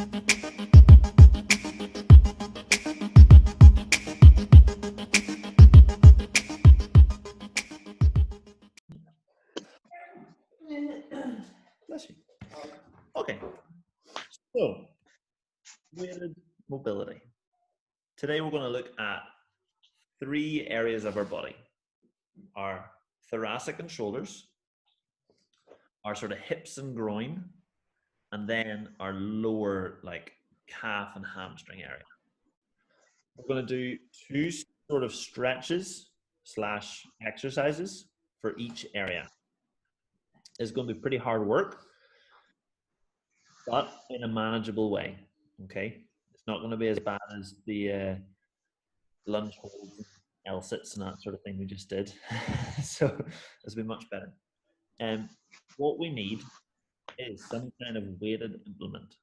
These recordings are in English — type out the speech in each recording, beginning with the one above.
Bless you. Okay, so weighted mobility. Today we're going to look at 3 areas of our body: our thoracic and shoulders, our sort of hips and groin, and then our lower like calf and hamstring area. We're going to do 2 sort of stretches / exercises for each area. It's going to be pretty hard work, but in a manageable way. Okay, it's not going to be as bad as the lunge holds and L sits and that sort of thing we just did. So it's been much better. And what we need is some kind of weighted implement.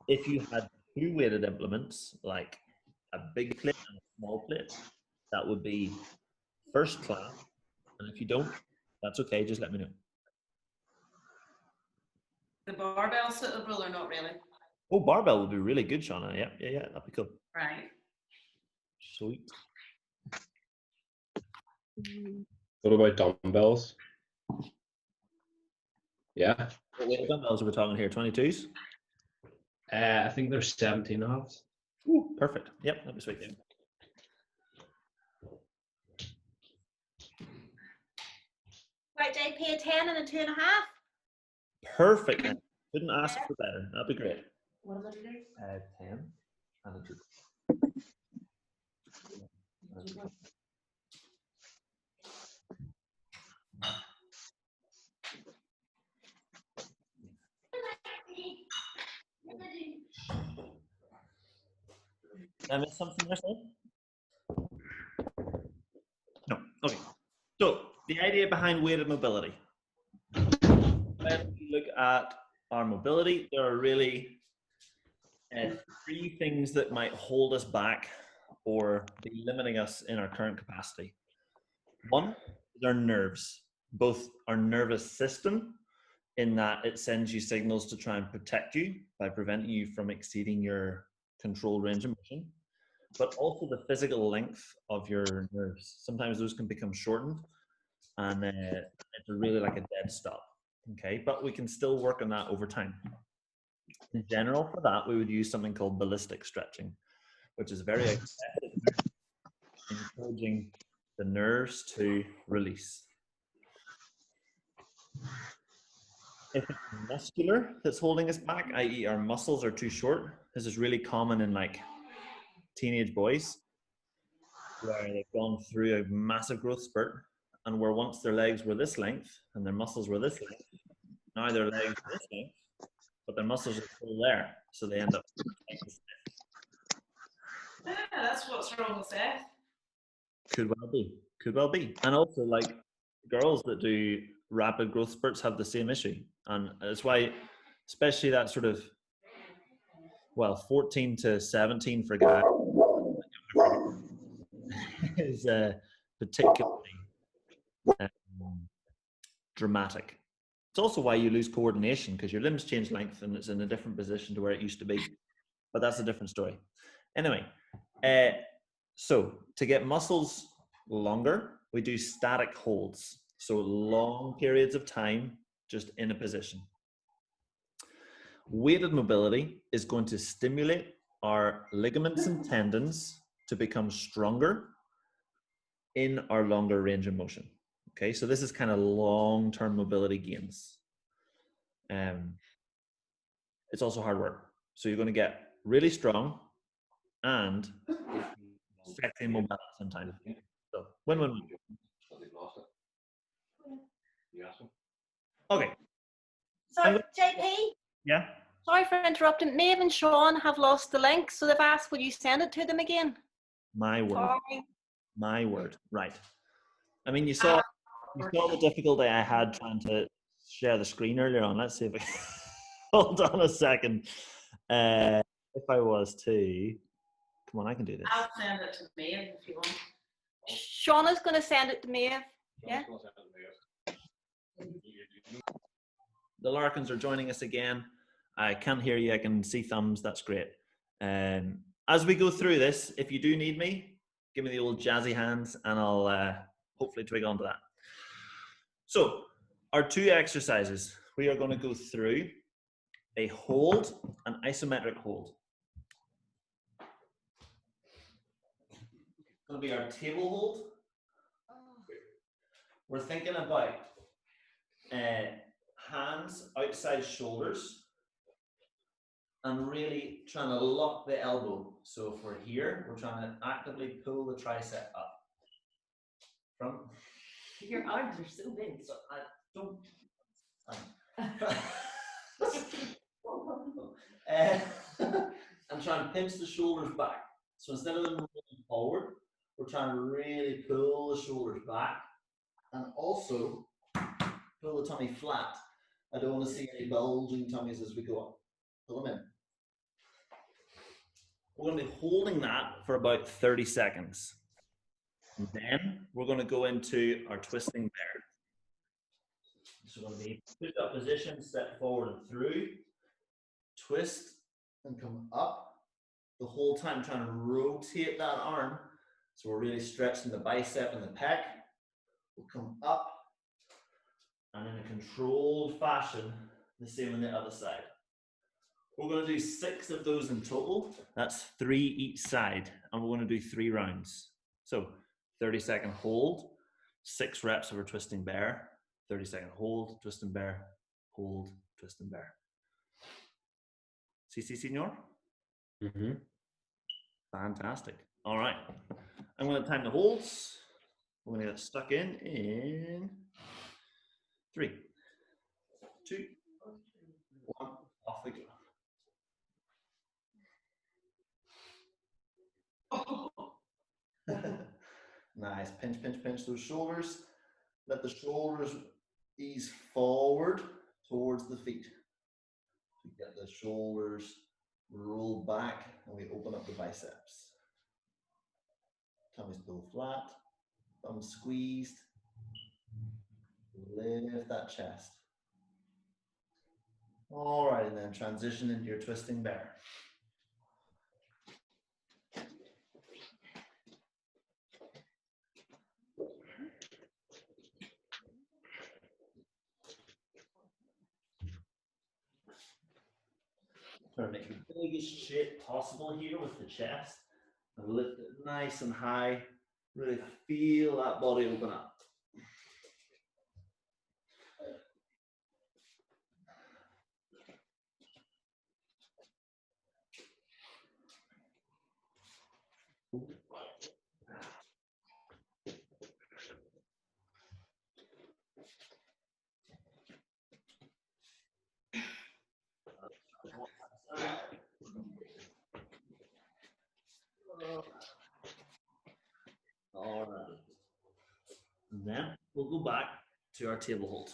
If you had 2 weighted implements, like a big plate and a small plate, that would be first class. And if you don't, that's okay, just let me know. The barbell suitable or not really? Oh, barbell would be really good, Shauna. Yeah, that'd be cool. Right. Sweet. What about dumbbells? Yeah. What weight dumbbells are we talking here? 22s? I think they're 17.5. Ooh, perfect. Yep, that'd be sweet. Yeah. Right, JP, a 10 and a 2.5. Perfect. Couldn't ask for better. That'd be great. What am I doing? 10 and a 2. Did I miss something there, Sam? No. Okay. So the idea behind weighted mobility. When we look at our mobility, there are really 3 things that might hold us back or be limiting us in our current capacity. One is our nerves, both our nervous system, in that it sends you signals to try and protect you by preventing you from exceeding your control range of motion, but also the physical length of your nerves. Sometimes those can become shortened and it's really like a dead stop. Okay, but we can still work on that over time. In general, for that, we would use something called ballistic stretching, which is very effective, encouraging the nerves to release. If it's muscular that's holding us back, i.e. our muscles are too short, this is really common in like teenage boys where they've gone through a massive growth spurt and where once their legs were this length and their muscles were this length, now their legs are this length, but their muscles are still there, so they end up. Yeah, that's what's wrong with Seth. Could well be. And also, like, girls that do rapid growth spurts have the same issue, and that's why, especially that sort of 14 to 17 for guys is particularly dramatic. It's also why you lose coordination, because your limbs change length and it's in a different position to where it used to be. But that's a different story. Anyway, so to get muscles longer, we do static holds. So long periods of time just in a position. Weighted mobility is going to stimulate our ligaments and tendons to become stronger in our longer range of motion. Okay, so this is kind of long-term mobility gains. It's also hard work. So you're going to get really strong and sexy mobility sometimes. So win-win. Okay. Sorry, JP? Yeah? Sorry for interrupting. Maeve and Sean have lost the link, so they've asked, will you send it to them again? My word. Sorry. My word. Right. I mean, you saw the difficulty I had trying to share the screen earlier on. Let's see if I hold on a second. If I was to, come on, I can do this. I'll send it to Maeve if you want. Shauna's going to send it to Maeve. Yeah. The Larkins are joining us again. I can't hear you. I can see thumbs. That's great. As we go through this, if you do need me, give me the old jazzy hands and I'll hopefully twig onto that. So our 2 exercises, we are going to go through a hold, an isometric hold. It's going to be our table hold. We're thinking about hands outside shoulders and really trying to lock the elbow. So if we're here, we're trying to actively pull the tricep up. From Your arms are so big. so I don't. And try and pinch the shoulders back. So instead of them rolling forward, we're trying to really pull the shoulders back and also pull the tummy flat. I don't want to see any bulging tummies as we go up. Pull them in. We're going to be holding that for about 30 seconds. And then we're going to go into our twisting bear. So we're going to be put up position, step forward and through, twist and come up. The whole time trying to rotate that arm. So we're really stretching the bicep and the pec. We'll come up and in a controlled fashion, the same on the other side. We're going to do 6 of those in total. That's 3 each side, and we're going to do 3 rounds. So 30-second hold, 6 reps of our twisting bear, 30-second hold, twist and bear, hold, twist and bear. Si, senor? Mm-hmm. Fantastic. All right. I'm going to time the holds. We're going to get stuck in 3, 2, 1. Off we go. Nice. Pinch, pinch, pinch those shoulders. Let the shoulders ease forward towards the feet. We get the shoulders roll back and we open up the biceps. Tummy's pulled flat, thumbs squeezed. Lift that chest. All right, and then transition into your twisting bear. Try to make the biggest shape possible here with the chest. And lift it nice and high. Really feel that body open up. All right. And then we'll go back to our table hold.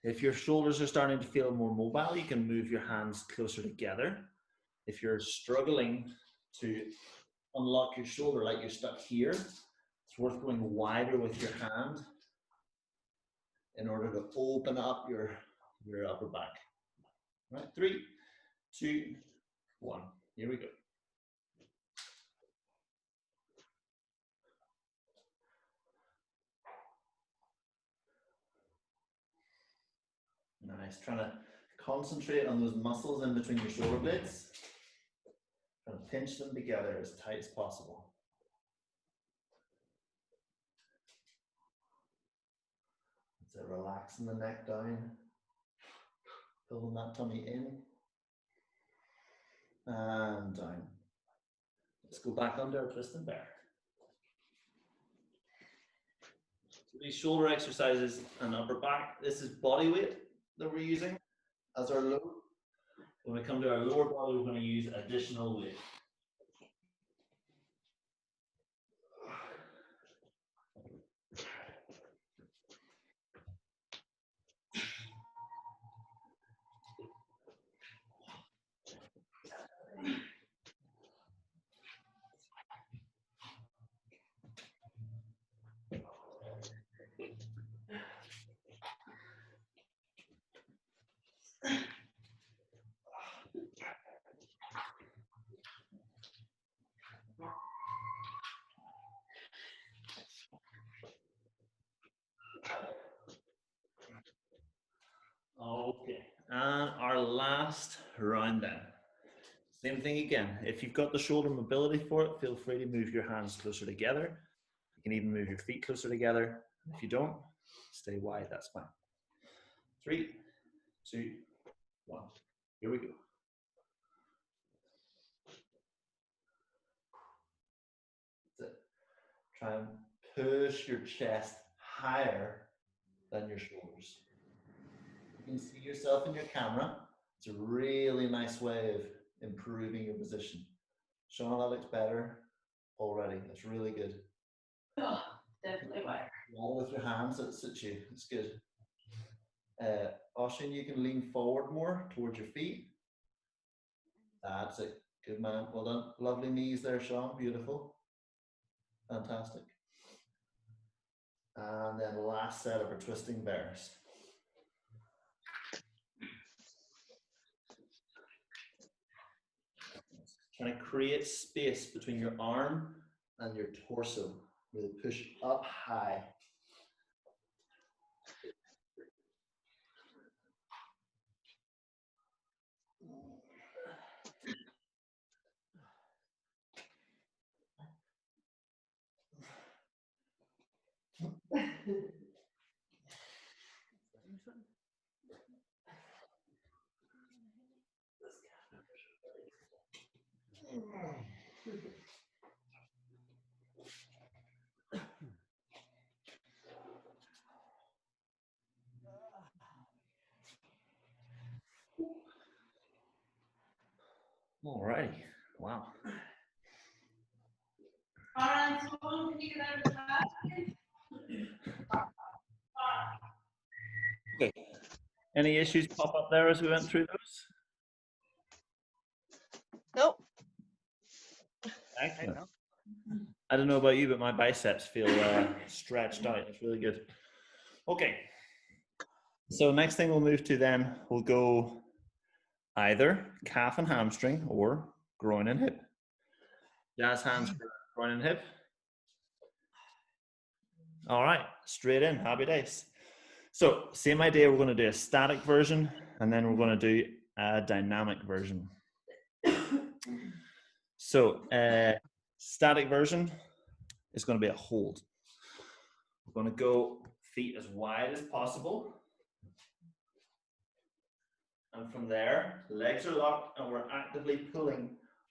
If your shoulders are starting to feel more mobile, you can move your hands closer together. If you're struggling to unlock your shoulder like you're stuck here, it's worth going wider with your hand in order to open up your upper back. All right, 3, 2, 1. Here we go. Nice. Trying to concentrate on those muscles in between your shoulder blades. Trying to pinch them together as tight as possible. So relaxing the neck down. Pulling that tummy in. And down. Let's go back under our twist and bear. So these shoulder exercises and upper back, this is body weight that we're using as our load. When we come to our lower body, we're going to use additional weight. Okay, and our last round then. Same thing again. If you've got the shoulder mobility for it, feel free to move your hands closer together. You can even move your feet closer together. If you don't, stay wide, that's fine. 3, 2, 1. Here we go. That's it. Try and push your chest higher than your shoulders. You can see yourself in your camera. It's a really nice way of improving your position. Sean, that looks better already. That's really good. Oh, definitely better. With your hands, that suits you. It's good. Oshin, you can lean forward more towards your feet. That's it. Good man. Well done. Lovely knees there, Sean. Beautiful. Fantastic. And then last set of our twisting bears. Trying to create space between your arm and your torso. Really push up high. Alrighty. Wow. Alright, so can you get out of the class? Okay. Any issues pop up there as we went through those? Nope. Excellent. I don't know about you, but my biceps feel stretched out. It's really good. Okay. So next thing we'll move to then, we'll go either calf and hamstring or groin and hip. Jazz hands for groin and hip. All right, straight in, happy days. So same idea, we're going to do a static version and then we're going to do a dynamic version. So static version is going to be a hold. We're going to go feet as wide as possible. And from there, legs are locked and we're actively pulling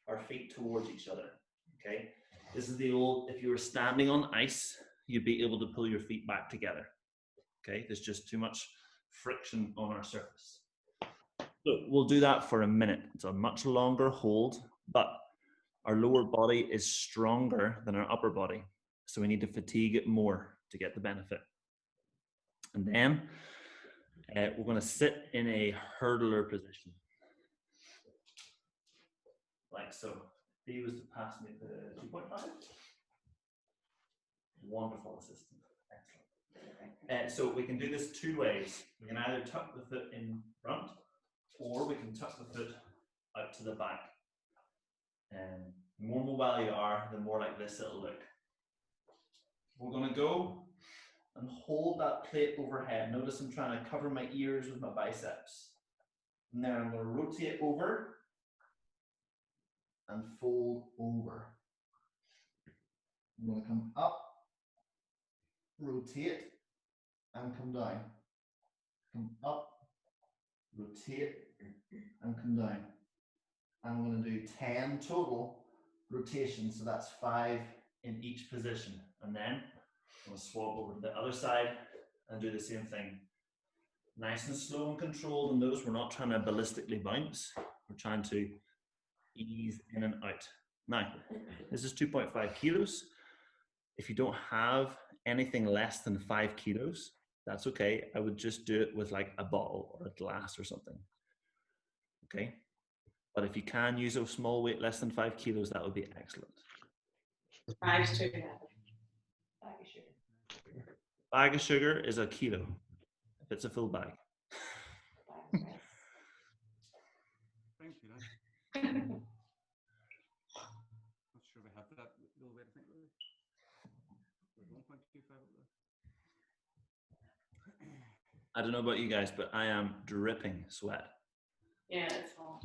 our feet towards each other, okay? This is the old, if you were standing on ice, you'd be able to pull your feet back together, okay? There's just too much friction on our surface. So we'll do that for a minute. It's a much longer hold, but our lower body is stronger than our upper body. So we need to fatigue it more to get the benefit. And then we're going to sit in a hurdler position. Like so. If he was to pass me the 2.5. Wonderful assistant. Excellent. So we can do this two ways. We can either tuck the foot in front or we can tuck the foot out to the back. The more mobile you are, the more like this it'll look. We're going to go and hold that plate overhead. Notice I'm trying to cover my ears with my biceps. And then I'm going to rotate over and fold over. I'm going to come up, rotate, and come down. Come up, rotate, and come down. I'm going to do 10 total rotations, so that's 5 in each position. And then I'm going to swap over to the other side and do the same thing. Nice and slow and controlled in those. We're not trying to ballistically bounce. We're trying to ease in and out. Now, this is 2.5 kilos. If you don't have anything less than 5 kilos, that's okay. I would just do it with like a bottle or a glass or something. Okay? But if you can use a small weight less than 5 kilos, that would be excellent. Bag of sugar. Bag of sugar. Bag of sugar is a kilo, if it's a full bag. Thank you, lad. Not sure we have that little weight, I think. There's 1.25 up there. I don't know about you guys, but I am dripping sweat. Yeah, it's all.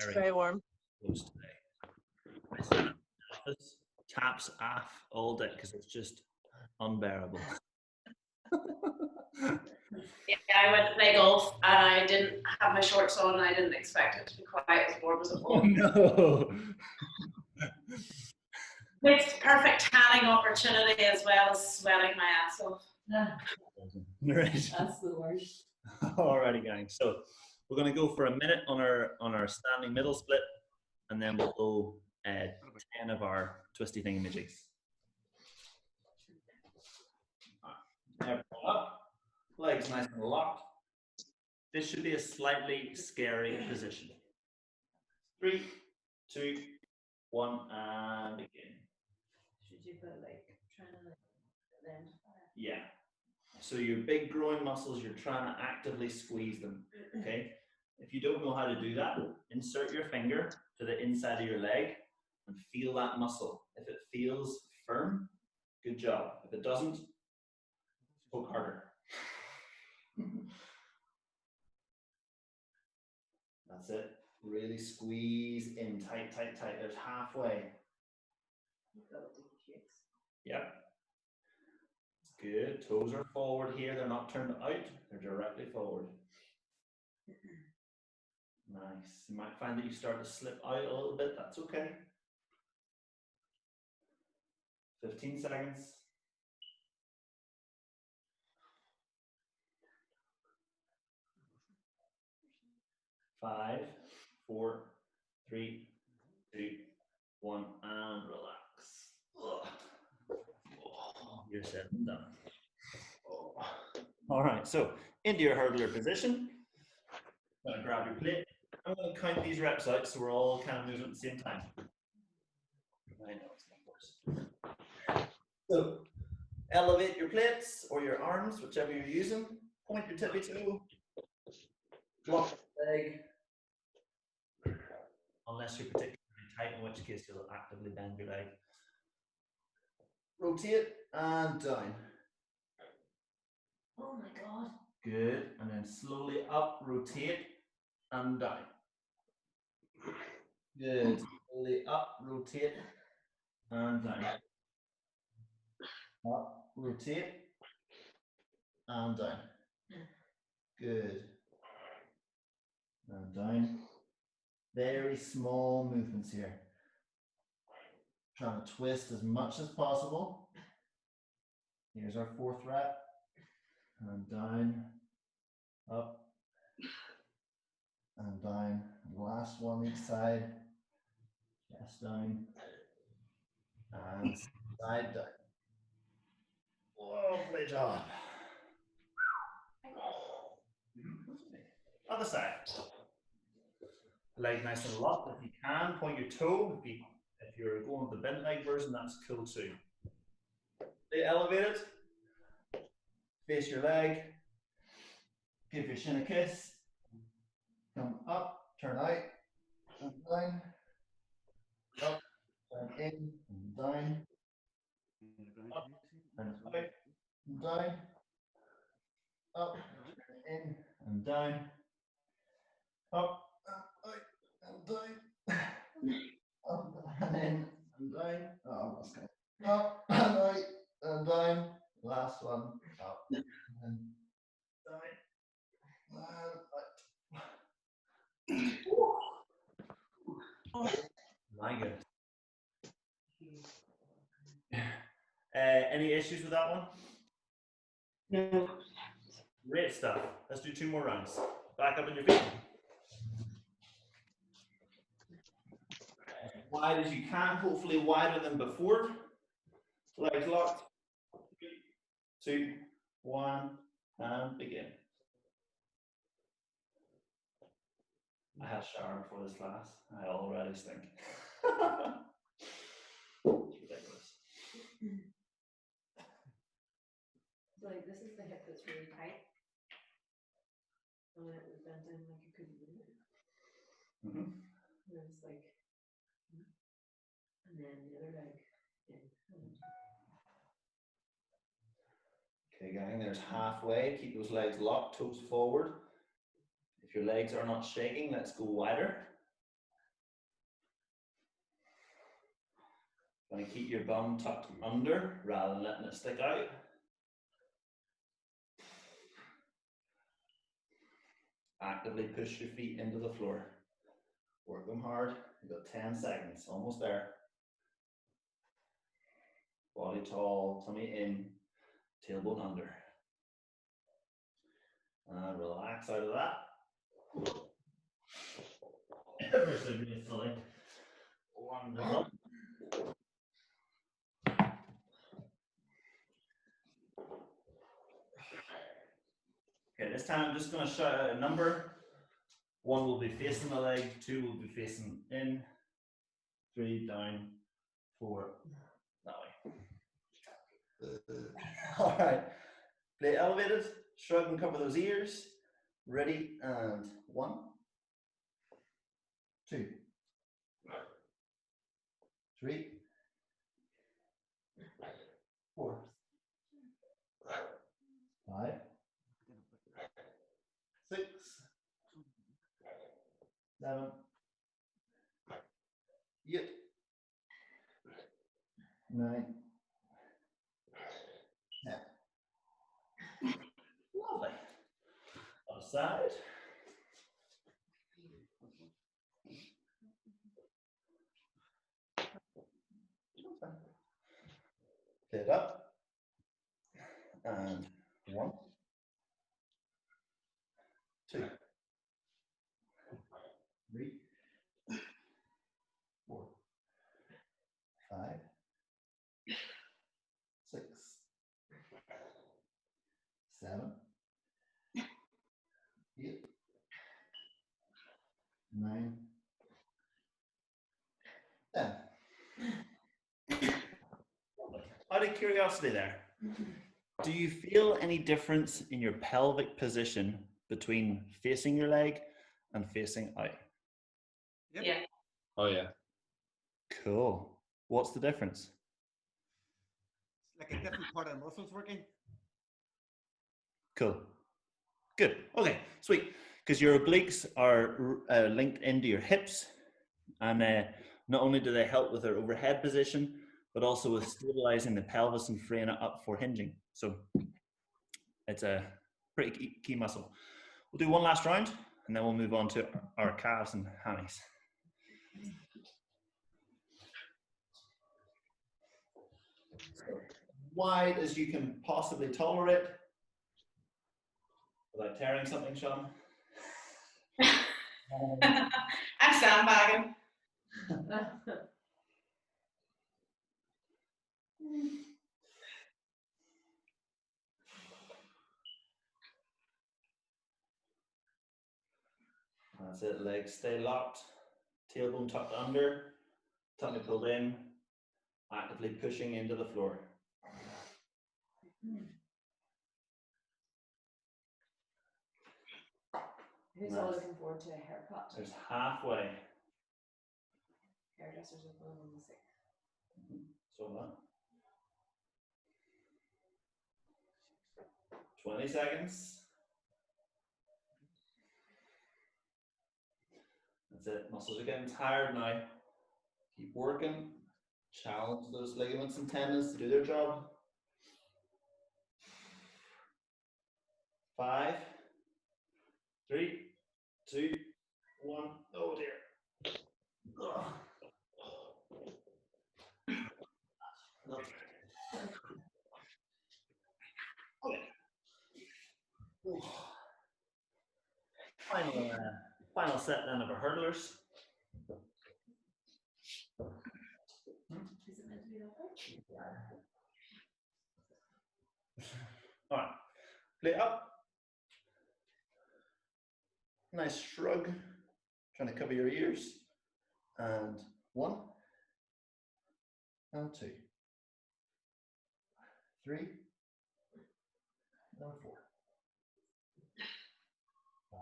Very Very warm. close today. I sat in the office, taps off all day because it's just unbearable. Yeah, I went to play golf and I didn't have my shorts on and I didn't expect it to be quite as warm as it Oh was. no! It's perfect tanning opportunity as well as sweating my ass off. Right. That's the worst. Alrighty, gang. So we're going to go for a minute on our standing middle split, and then we'll go 10 of our twisty thingamajigs. Everyone up, legs nice and locked. This should be a slightly scary position. 3, 2, 1, and begin. Should you put like trying to like then? Yeah. So your big groin muscles, you're trying to actively squeeze them, okay? If you don't know how to do that, insert your finger to the inside of your leg and feel that muscle. If it feels firm, good job. If it doesn't, poke harder. That's it. Really squeeze in tight, tight, tight. There's halfway. Yep. Good. Toes are forward here. They're not turned out. They're directly forward. Nice. You might find that you start to slip out a little bit. That's okay. 15 seconds. 5, 4, 3, 2, 1, and relax. Ugh. Oh, you're set and done. Oh. All right, so into your hurdler position. I'm gonna grab your plate. I'm gonna count these reps out so we're all kind of moving at the same time. I know it's not worse. So elevate your plates or your arms, whichever you're using. Point your tippy toe. Drop the leg. Unless you're particularly tight, in which case you'll actively bend your leg. Rotate and down. Oh my god. Good. And then slowly up, rotate and down. Good. Slowly up, rotate and down. Up, rotate and down. Good. And down. Very small movements here. Trying to twist as much as possible. Here's our 4th rep. And down, up, and down. Last one each side. Chest down. And side down. Lovely job. Other side. Leg nice and locked. If you can, point your toe. If you're going with the bent leg version, that's cool too. Stay elevated. Face your leg. Give your shin a kiss. Come up, turn out, and down. Up, turn in, and down. Up, and out, and down. Up, in, and down. Up, out, and down. Up, and in, and down. Oh, that's good. Up, and out, and down. Last one. Up, and down. And out. My goodness. Any issues with that one? No. Great stuff. Let's do 2 more rounds. Back up on your feet. As wide as you can, hopefully wider than before. Legs locked. 3, 2, 1, and begin. I had a shower before this class. I already stink. It's ridiculous. Like this is the hip that's really tight. And it was bent in like you couldn't move it. Mm-hmm. And it was like, and then the other leg in. Okay, gang, there's halfway. Keep those legs locked, toes forward. If your legs are not shaking, let's go wider. Going to keep your bum tucked under rather than letting it stick out. Actively push your feet into the floor. Work them hard. You've got 10 seconds, almost there. Body tall, tummy in, tailbone under. And relax out of that. Ever so gracefully. Wonderful. Okay, this time I'm just going to shout out a number. 1 will be facing the leg, 2 will be facing in, 3 down, 4 that way. All right, play elevated, shrug and cover those ears. Ready, and 1, 2, 3, 4, 5, 6, 7, 8, 9, 10. Lovely. Other side. Play it up. And 1, 2, 3, 4, 5, 6, 7, 8, 9, 10. Out of curiosity there, do you feel any difference in your pelvic position between facing your leg and facing out? Yep. Yeah. Oh yeah. Cool. What's the difference? It's like a different part of the muscles working. Cool. Good. Okay, sweet. Because your obliques are linked into your hips, and not only do they help with their overhead position, but also with stabilizing the pelvis and freeing it up for hinging. So it's a pretty key muscle. We'll do one last round, and then we'll move on to our calves and hammies. So, wide as you can possibly tolerate, without tearing something, Sean. I'm sandbagging. That's it, legs stay locked, tailbone tucked under, tummy pulled in, actively pushing into the floor. Who's all looking forward to a haircut? There's halfway. Hairdressers are going on the 6th. So that. 20 seconds. That's it. Muscles are getting tired now. Keep working. Challenge those ligaments and tendons to do their job. 5, 3, 2, 1. Oh dear. Ugh. Okay. Final set then of our hurdlers. Is it meant to be that way? All right, play up. Nice shrug, trying to cover your ears. And 1, and 2, 3, and 4, 5,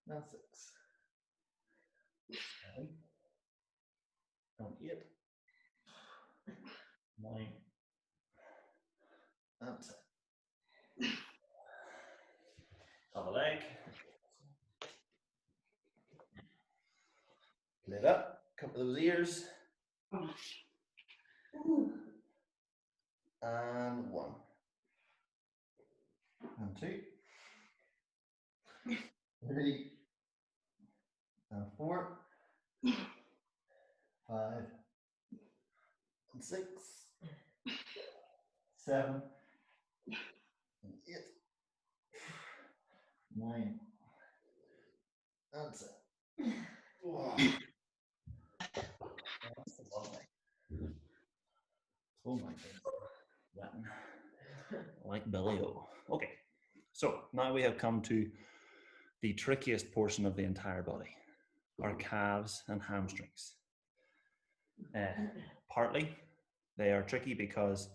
and 6, 7, and 8, 9, That's it. Other leg. Lift up, cover those ears. And 1. And 2. 3. And 4. 5. And 6. 7. And 8. 9. That's it. Oh. That's lovely. Oh my goodness. Latin. Like Billy O. Okay, so now we have come to the trickiest portion of the entire body, our calves and hamstrings. Partly, they are tricky because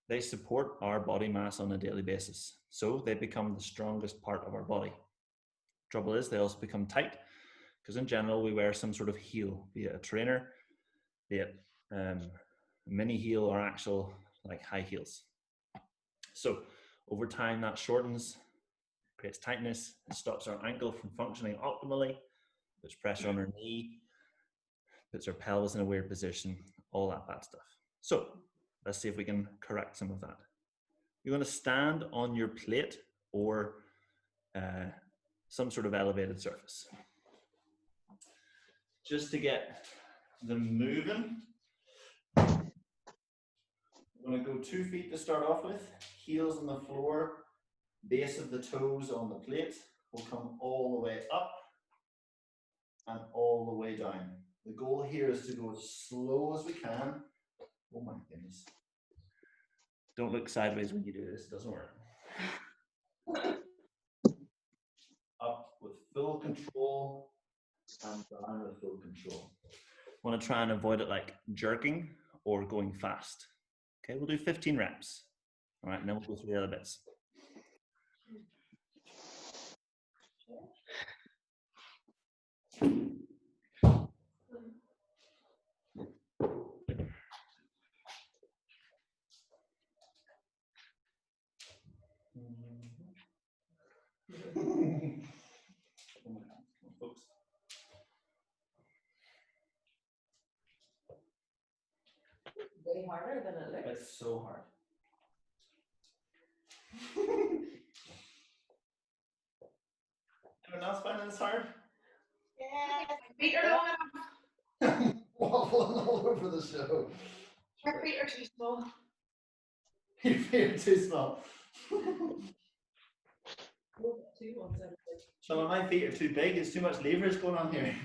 they support our body mass on a daily basis. So they become the strongest part of our body. Trouble is, they also become tight because in general, we wear some sort of heel, be it a trainer, be it a mini heel or actual like high heels. So over time, that shortens, creates tightness, it stops our ankle from functioning optimally, puts pressure on our knee, puts our pelvis in a weird position, all that bad stuff. So let's see if we can correct some of that. You're going to stand on your plate or some sort of elevated surface. Just to get them moving, I'm going to go 2 feet to start off with, heels on the floor, base of the toes on the plate. We'll come all the way up and all the way down. The goal here is to go as slow as we can. Oh my goodness. Don't look sideways when you do this, it doesn't work. Up with full control and down with full control. Want to try and avoid it like jerking or going fast. Okay, we'll do 15 reps. All right, and then we'll go through the other bits. Folks. Way harder than it looks. It's so hard. Anyone else finding this hard? Yeah, my feet are long enough. Waffling all over the show. My feet are too small. Your feet are too small. So my feet are too big, it's too much leverage going on here.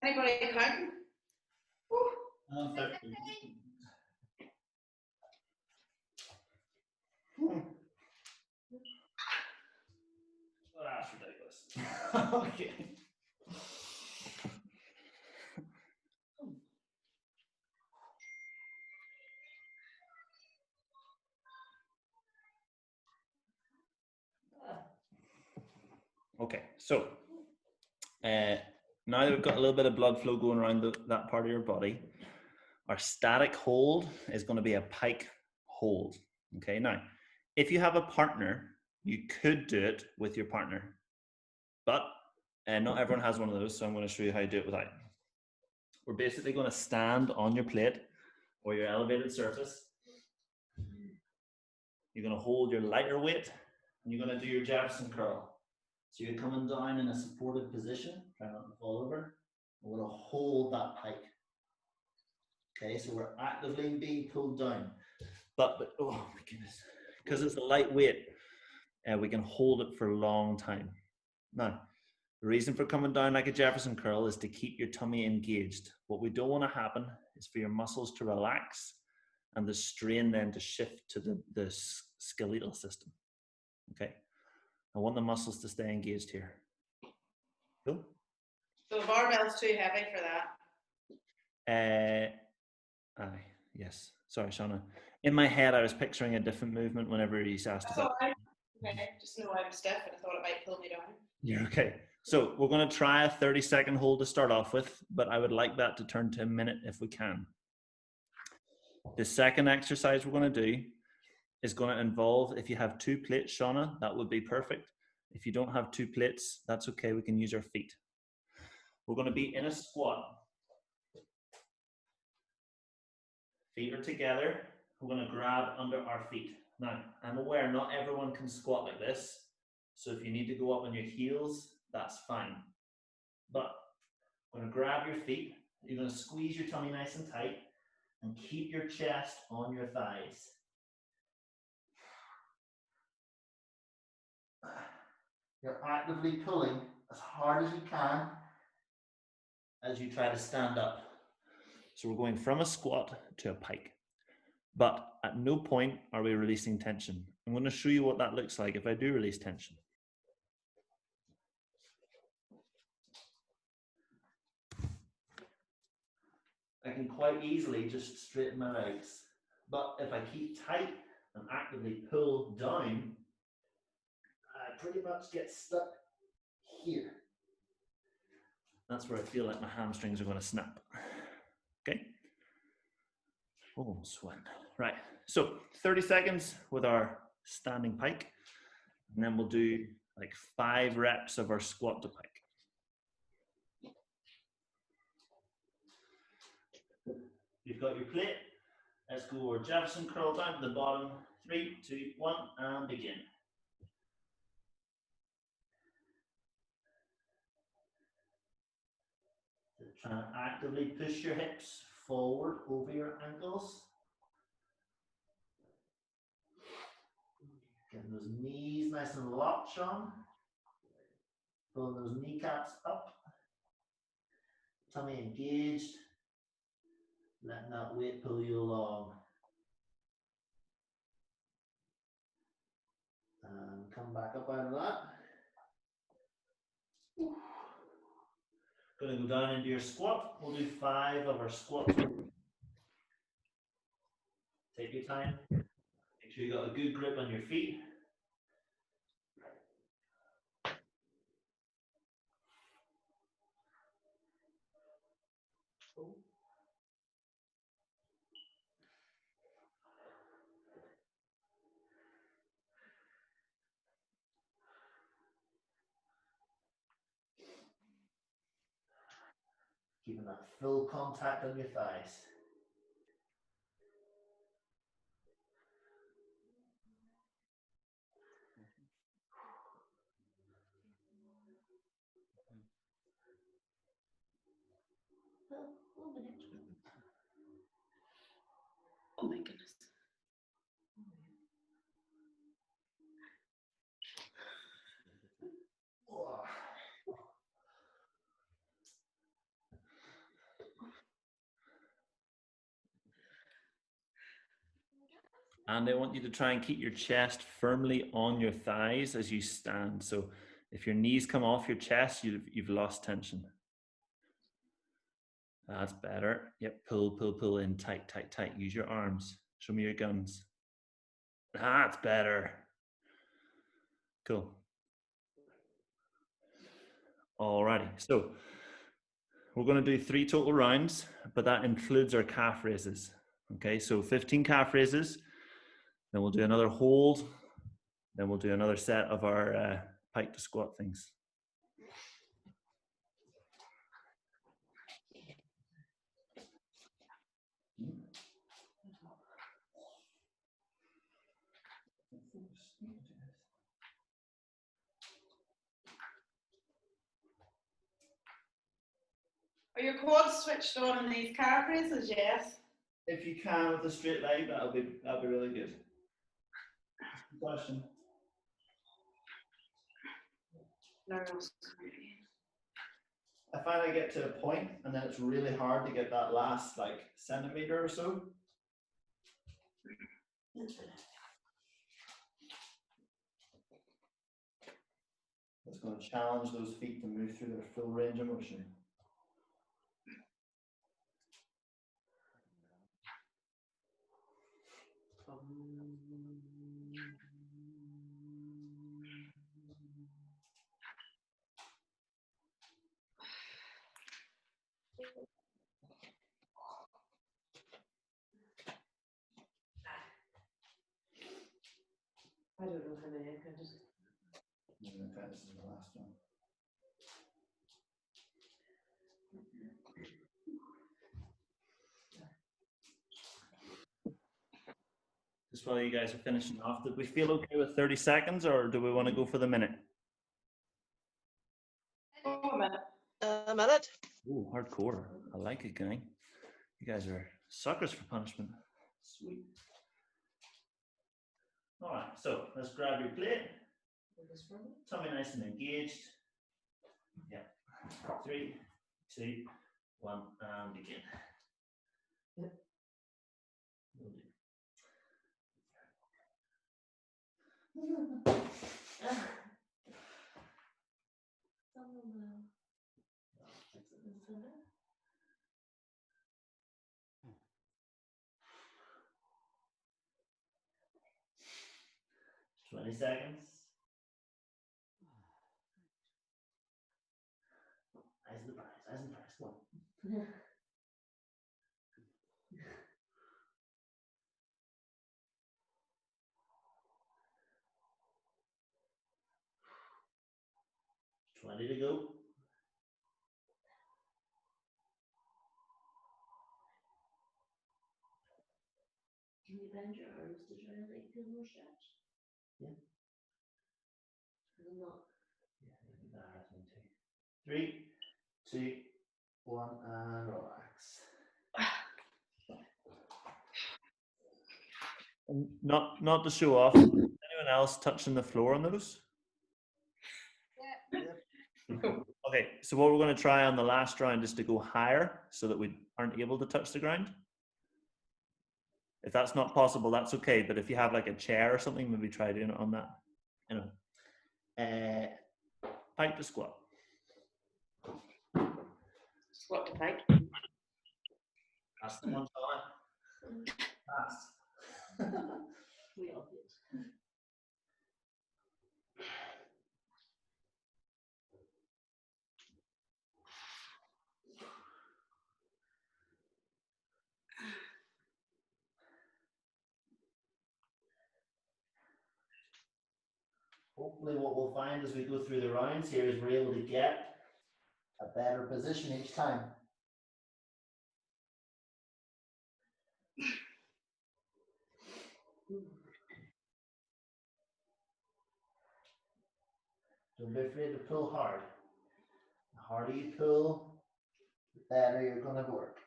Anybody counting? I'm 13. Oh, that's ridiculous. Okay. Okay, so now that we've got a little bit of blood flow going around that part of your body, our static hold is going to be a pike hold. Okay, now, if you have a partner, you could do it with your partner, but not everyone has one of those, so I'm going to show you how to do it without. We're basically going to stand on your plate or your elevated surface. You're going to hold your lighter weight, and you're going to do your Jefferson curl. So you're coming down in a supported position, try not to fall over. We're going to hold that pike. Okay, so we're actively being pulled down. But oh my goodness, because it's a light weight, we can hold it for a long time. Now, the reason for coming down like a Jefferson curl is to keep your tummy engaged. What we don't want to happen is for your muscles to relax and the strain then to shift to the skeletal system. Okay. I want the muscles to stay engaged here. Cool. So the barbell's too heavy for that. Aye, yes. Sorry, Shauna. In my head, I was picturing a different movement whenever he's asked That's about. all right. Okay, just know I'm stiff and I thought it might pull me down. You're okay. So we're going to try a 30-second hold to start off with, but I would like that to turn to a minute if we can. The second exercise we're going to do is going to involve, if you have 2 plates, Shauna, that would be perfect. If you don't have 2 plates, that's okay. We can use our feet. We're going to be in a squat. Feet are together. We're going to grab under our feet. Now, I'm aware not everyone can squat like this. So if you need to go up on your heels, that's fine. But we're going to grab your feet. You're going to squeeze your tummy nice and tight and keep your chest on your thighs. You're actively pulling as hard as you can as you try to stand up. So we're going from a squat to a pike. But at no point are we releasing tension. I'm going to show you what that looks like if I do release tension. I can quite easily just straighten my legs. But if I keep tight and actively pull down, I pretty much get stuck here. That's where I feel like my hamstrings are going to snap. Okay. Oh, sweat. Right. So 30 seconds with our standing pike. And then we'll do like 5 reps of our squat to pike. You've got your plate. Let's go over Jefferson curl down to the bottom. 3, 2, 1, and begin. Try and actively push your hips forward over your ankles. Getting those knees nice and locked, Sean. Pulling those kneecaps up. Tummy engaged. Letting that weight pull you along. And come back up out of that. Going to go down into your squat. We'll do 5 of our squats. Take your time. Make sure you got a good grip on your feet. Keeping that full contact on your thighs. Oh my goodness. And I want you to try and keep your chest firmly on your thighs as you stand. So if your knees come off your chest, you've lost tension. That's better. Yep, pull, pull, pull in, tight, tight, tight. Use your arms. Show me your guns. That's better. Cool. Alrighty, so we're going to do 3 total rounds, but that includes our calf raises. Okay, so 15 calf raises. Then we'll do another hold. Then we'll do another set of our pike to squat things. Are your quads switched on in these calf raises? Yes. If you can with a straight leg, that'll be really good. Question. I find I get to a point and then it's really hard to get that last like centimeter or so. It's going to challenge those feet to move through their full range of motion. I don't know how many I counted. Okay, this is the last one. Just while you guys are finishing off, did we feel okay with 30 seconds or do we want to go for the minute? A minute. Ooh, hardcore. I like it, gang. You guys are suckers for punishment. Sweet. All right, so let's grab your plate. Tummy nice and engaged. Yeah. 3, 2, 1, and begin. $20. Eyes the prize, eyes the prize. Come on. $20 to go. Can you bend your arms to try and like feel more stretch? Yeah. I'm not. Yeah, you can do that one too. 3, 2, 1, and relax. And not to show off. Anyone else touching the floor on those? Yep. Okay, so what we're going to try on the last round is to go higher so that we aren't able to touch the ground. If that's not possible, that's okay. But if you have like a chair or something, maybe try doing it on that. Anyway, pike to squat. Squat to pike. That's the one, Tony. Fast. We all did. Hopefully what we'll find as we go through the rounds here is we're able to get a better position each time. Don't be afraid to pull hard. The harder you pull, the better you're going to work.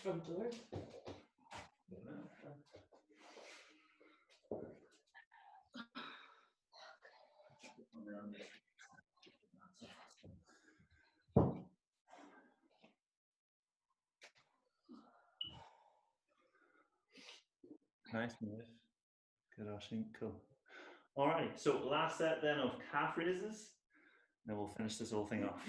Front door. Nice move. Good, Oshin. Cool. All right, so last set then of calf raises, then we'll finish this whole thing off.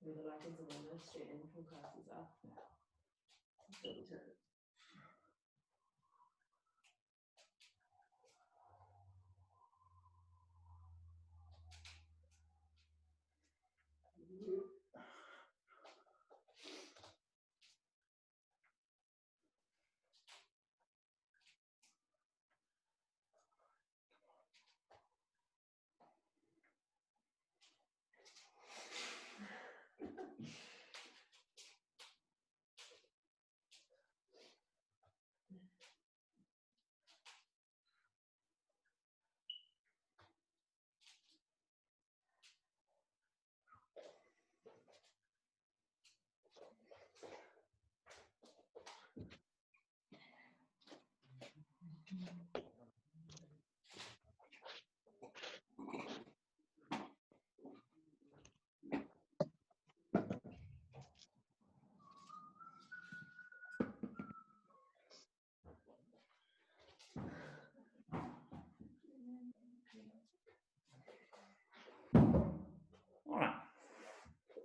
We go back into one straight in from classes off. Double turn.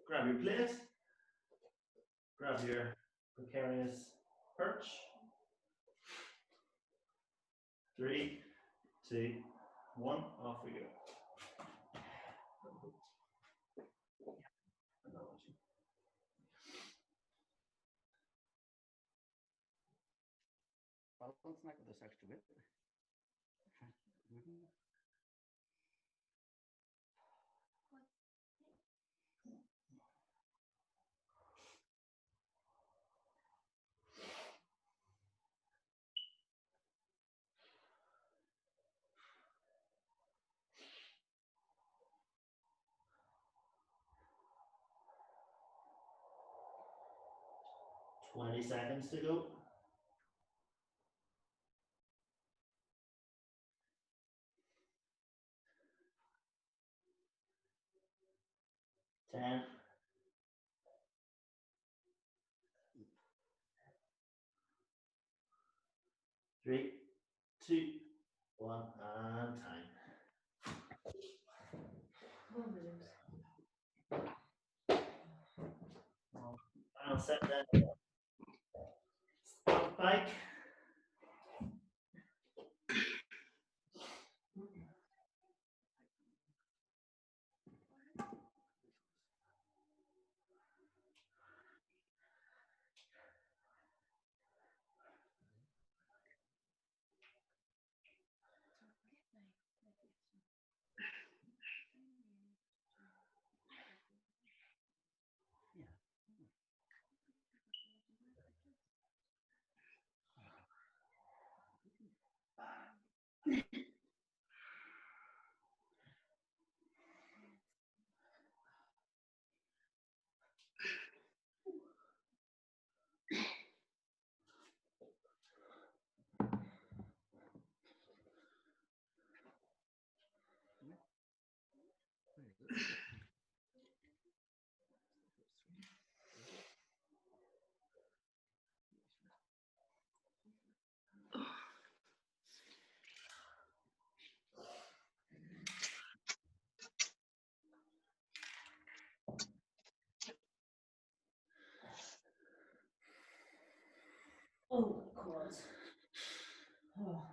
grab your plate, grab your precarious perch. 3, 2, 1, off we go. Balance neck with this extra bit. Mhm. 20 seconds to go. 10. 3, 2, 1, and time. Final set then. Stop bike. Oh my God. Oh.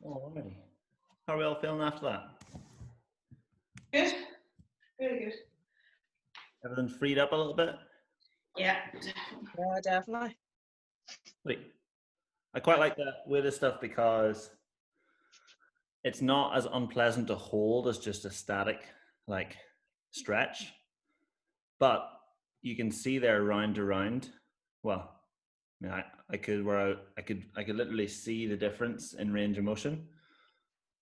Alrighty. How are we all feeling after that? Good. Very good. Everything freed up a little bit? Yeah. Yeah, definitely. Wait. I quite like that weighted stuff because it's not as unpleasant to hold as just a static like stretch, but you can see there round to round. Well, I mean, I could literally see the difference in range of motion.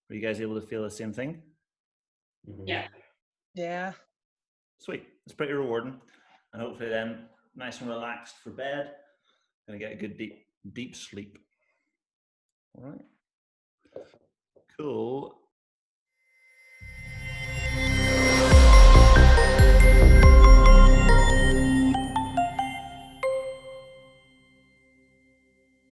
Are you guys able to feel the same thing? Yeah. Yeah. Sweet. It's pretty rewarding, and hopefully then nice and relaxed for bed. Gonna get a good deep sleep. All right. Cool.